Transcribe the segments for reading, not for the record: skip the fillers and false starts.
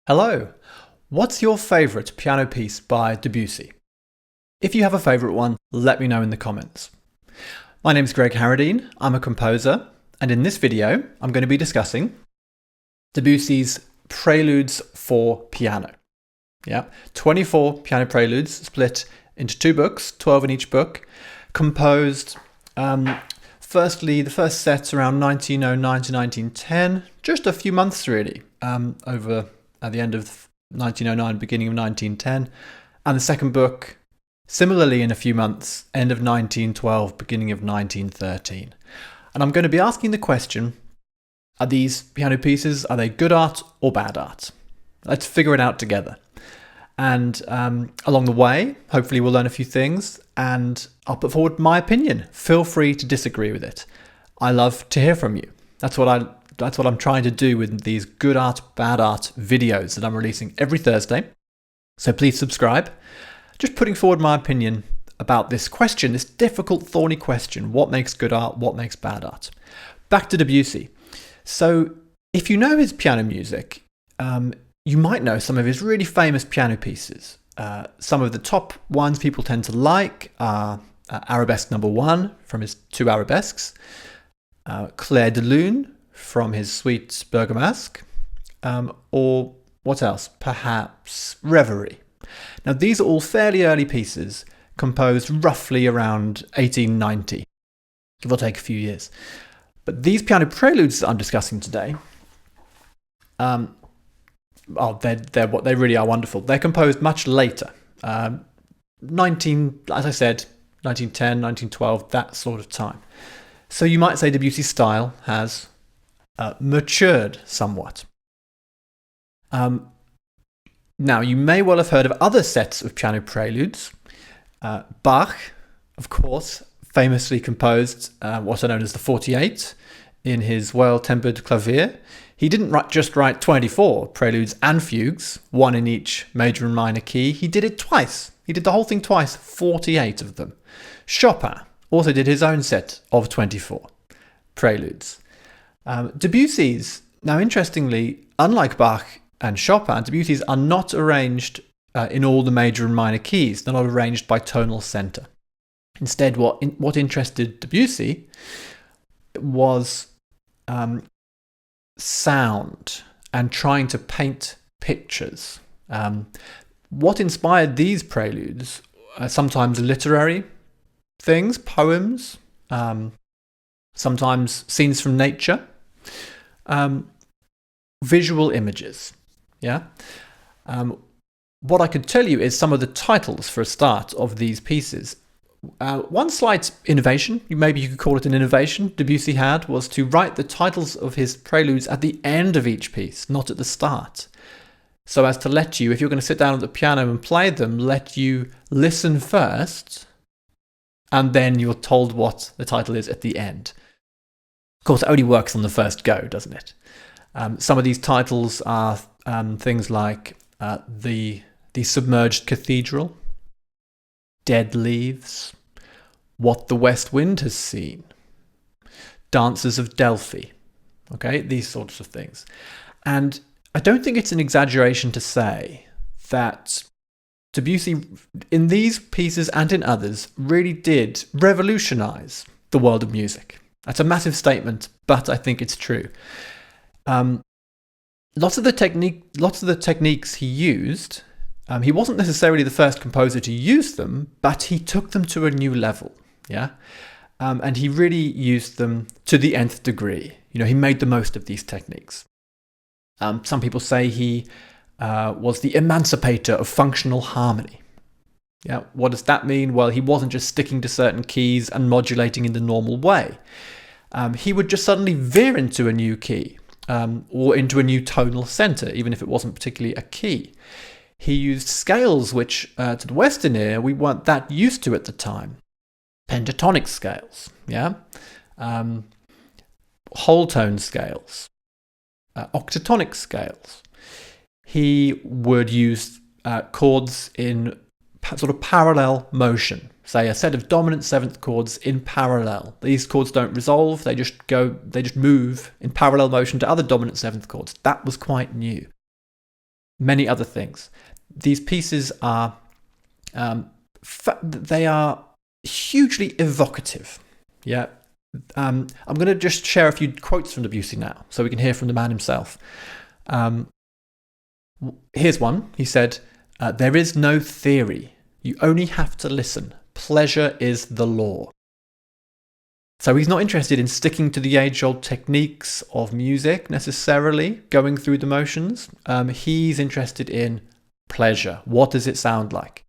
Hello! What's your favourite piano piece by Debussy? If you have a favourite one, let me know in the comments. My name's Greg Harradine, I'm a composer, and in this video I'm going to be discussing Debussy's Preludes for piano. 24 piano preludes split into two books, 12 in each book, composed firstly the first set around 1909 to 1910, just a few months really, over at the end of 1909, beginning of 1910, and the second book similarly in a few months, end of 1912, beginning of 1913. And I'm going to be asking the question, are these piano pieces, are they good art or bad art? Let's figure it out together. And along the way, hopefully we'll learn a few things, and I'll put forward my opinion. Feel free to disagree with it. I love to hear from you. That's what I'm trying to do with these good art, bad art videos that I'm releasing every Thursday. So please subscribe. Just putting forward my opinion about this question, this difficult, thorny question. What makes good art? What makes bad art? Back to Debussy. So if you know his piano music, you might know some of his really famous piano pieces. Some of the top ones people tend to like are Arabesque No. 1 from his two arabesques, Clair de Lune from his suite Bergamasque, or what else? Perhaps Reverie. Now these are all fairly early pieces, composed roughly around 1890, give or take a few years. But these piano preludes that I'm discussing today, they're what they really are wonderful. They're composed much later, as I said, 1910, 1912, that sort of time. So you might say Debussy's style has matured somewhat. Now, you may well have heard of other sets of piano preludes. Bach, of course, famously composed what are known as the 48 in his Well-Tempered Clavier. He didn't just write 24 preludes and fugues, one in each major and minor key. He did it twice. He did the whole thing twice, 48 of them. Chopin also did his own set of 24 preludes. Debussy's, now interestingly, unlike Bach and Chopin, Debussy's are not arranged in all the major and minor keys. They're not arranged by tonal center. Instead, what interested Debussy was sound and trying to paint pictures. What inspired these preludes are sometimes literary things, poems, sometimes scenes from nature, visual images. What I could tell you is some of the titles for a start of these pieces. One slight innovation, maybe you could call it an innovation, Debussy had, was to write the titles of his preludes at the end of each piece, not at the start. So as to let you, if you're going to sit down at the piano and play them, let you listen first, and then you're told what the title is at the end. Of course, it only works on the first go, doesn't it? Some of these titles are things like the Submerged Cathedral, Dead Leaves, What the West Wind Has Seen, Dancers of Delphi, okay, these sorts of things. And I don't think it's an exaggeration to say that Debussy, in these pieces and in others, really did revolutionize the world of music. That's a massive statement, but I think it's true. Lots of the techniques he used, he wasn't necessarily the first composer to use them, but he took them to a new level, and he really used them to the nth degree. He made the most of these techniques. Some people say he was the emancipator of functional harmony. What does that mean? Well, he wasn't just sticking to certain keys and modulating in the normal way. He would just suddenly veer into a new key, or into a new tonal center, even if it wasn't particularly a key. He used scales which, to the Western ear, we weren't that used to at the time. Pentatonic scales, whole tone scales, octatonic scales. He would use chords in sort of parallel motion. Say a set of dominant seventh chords in parallel. These chords don't resolve, they just move in parallel motion to other dominant seventh chords. That was quite new. many other things. These pieces are, they are hugely evocative. Yeah. I'm going to just share a few quotes from Debussy now, so we can hear from the man himself. Here's one. He said, "There is no theory. You only have to listen. Pleasure is the law." So he's not interested in sticking to the age-old techniques of music necessarily, going through the motions. He's interested in pleasure. What does it sound like?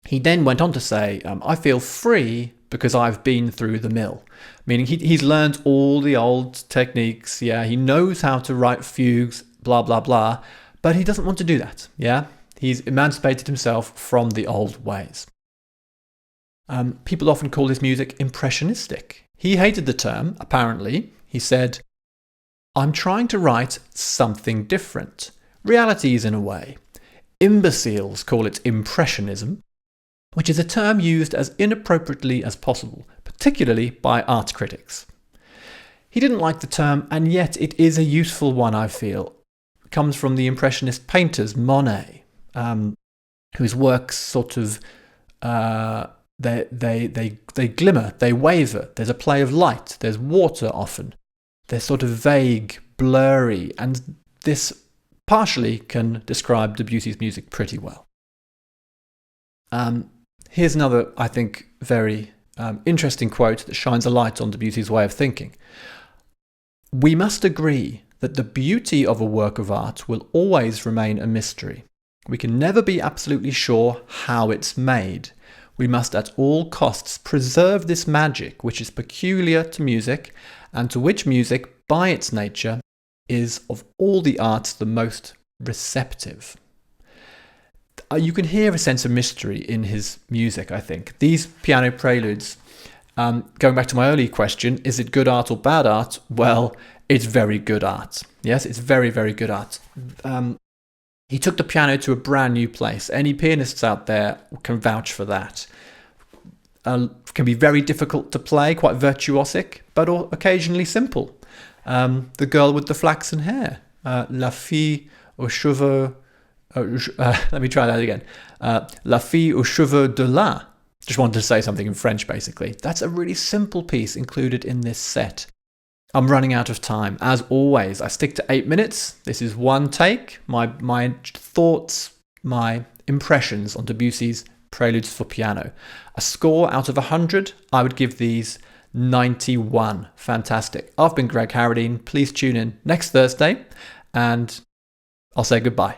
He then went on to say, "I feel free because I've been through the mill," meaning he's learned all the old techniques. Yeah, he knows how to write fugues, blah, blah, blah, but he doesn't want to do that. Yeah, he's emancipated himself from the old ways. People often call his music impressionistic. He hated the term, apparently. He said, "I'm trying to write something different. Realities in a way. Imbeciles call it impressionism, which is a term used as inappropriately as possible, particularly by art critics." He didn't like the term, and yet it is a useful one, I feel. It comes from the Impressionist painters, Monet, whose works sort of, they glimmer, they waver, there's a play of light, there's water often. They're sort of vague, blurry, and this partially can describe Debussy's music pretty well. Here's another, I think, very interesting quote that shines a light on Debussy's way of thinking. "We must agree that the beauty of a work of art will always remain a mystery. We can never be absolutely sure how it's made. We must at all costs preserve this magic which is peculiar to music, and to which music, by its nature, is of all the arts the most receptive." You can hear a sense of mystery in his music, I think. These piano preludes, going back to my earlier question, is it good art or bad art? Well, it's very good art. Yes, it's very, very good art. He took the piano to a brand new place. Any pianists out there can vouch for that. Can be very difficult to play, quite virtuosic, but occasionally simple. The girl with the flaxen hair, La fille aux cheveux. Let me try that again. La fille aux cheveux de lin. Just wanted to say something in French, basically. That's a really simple piece included in this set. I'm running out of time. As always, I stick to 8 minutes. This is one take. My thoughts, my impressions on Debussy's Preludes for piano. A score out of 100, I would give these 91. Fantastic. I've been Greg Harradine. Please tune in next Thursday, and I'll say goodbye.